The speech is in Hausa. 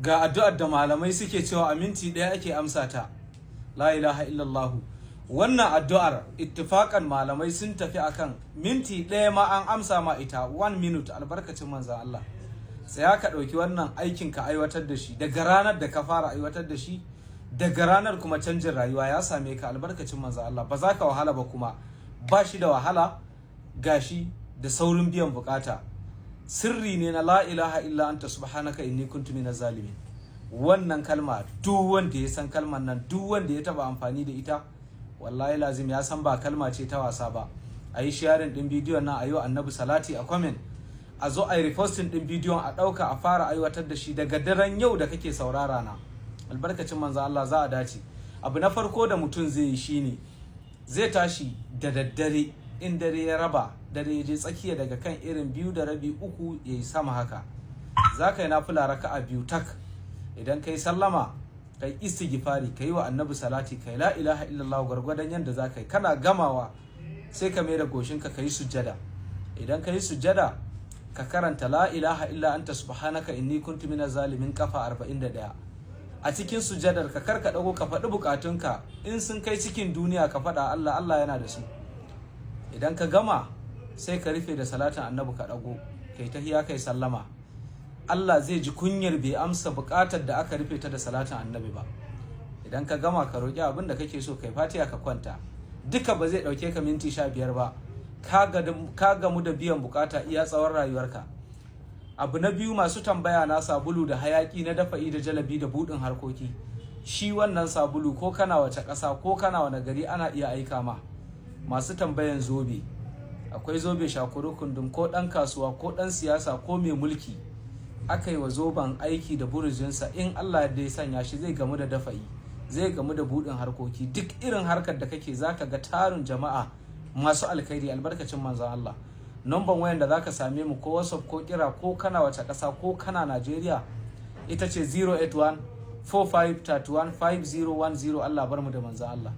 ga addu'ar da malamai suke cewa a minti ɗaya ake amsa ta. La ilaha illallah. Wannan addu'ar ittifakan malamai sun tafi akan minti ɗaya ma an amsa ma ita, 1 minute, albarkacin manzan Allah. Sai ka ɗauki wannan aikin ka aiwatar da shi, daga ranar da ka fara aiwatar da shi, daga ranar kuma canjin rayuwa ya same ka, albarkacin manzan Allah. Ba za ka wahala ba, kuma ba shi da wahala, gashi da saurin biyan bukata. Sirri ne na la ilaha illa anta subhanaka inni kuntu minaz zalimin. Wannan kalma duk wanda ya san kalman nan, duk wanda ya taba amfani da ita, wallahi lazim ya san ba kalma ce ta wasa ba. A yi sharing din bidiyon nan, a yi wa annabi salati a comment, a zo a yi reposting din bidiyon, a ɗauka a fara aiwatar da shi daga daren yau da kake saurara na, albarkacin manzo Allah za a dace. Abu na farko da mutum zai yi shine zai tashi da daddare, in dare ya raba, dare ya je tsakiya daga kan irin 2 da rabi 3 ya yi sama haka, za ka yi nafila raka'a 2 tak. Idan ka yi sallama, ka yi istighfari, ka yi wa annabi salati, ka yi la ilaha illallah gwargwadon yadda za ka yi. Kana gamawa sai ka mai da goshinka ka yi sujjada. Idan ka yi sujjada, ka karanta la ilaha illa anta subhanaka inni kuntu minaz zalimin kafa 41. A cikin sujjadar ka karka dago, ka faɗi bukatunka, in sun kai cikin duniya ka faɗa Allah, Allah yana da su. Idan ka gama sai ka rufe da salatin annabi, ka dago kai tahiyya, kai sallama. Allah zai ji kunyar bai amsa bukatar da aka rufe ta da salatin annabi ba. Idan ka gama ka roƙi abin da kake so, kai fatiha ka kwanta. Duka ba zai ɗauke ka minti 15 ba, ka gamu da biyan bukata iya tsawon rayuwarka. Abu na biyu, masu tambaya na sabulu da hayaki na dafa'i da jalabi da buɗin harkoki. Shi wannan sabulu ko kana wace ƙasa ko kana wani gari ana iya aika ma. Masu tambayan zobe, akwai zobe shakuru kundum, ko ɗan kasuwa ko ɗan siyasa ko mai mulki, aka yi wa zoben aiki da burujinsa, in Allah ya sanya shi zai gamu da dafa'i, zai gamu da buɗin harkoki. Duk irin harkar da kake zaka ga tarin jama'a masu alkhairi, albarkacin manzon Allah. Numban wayan da zaka same mu ko WhatsApp ko kira, ko kana wace ƙasa ko kana Najeriya, ita ce 081 4531 5010. Allah bar mu da manzon Allah.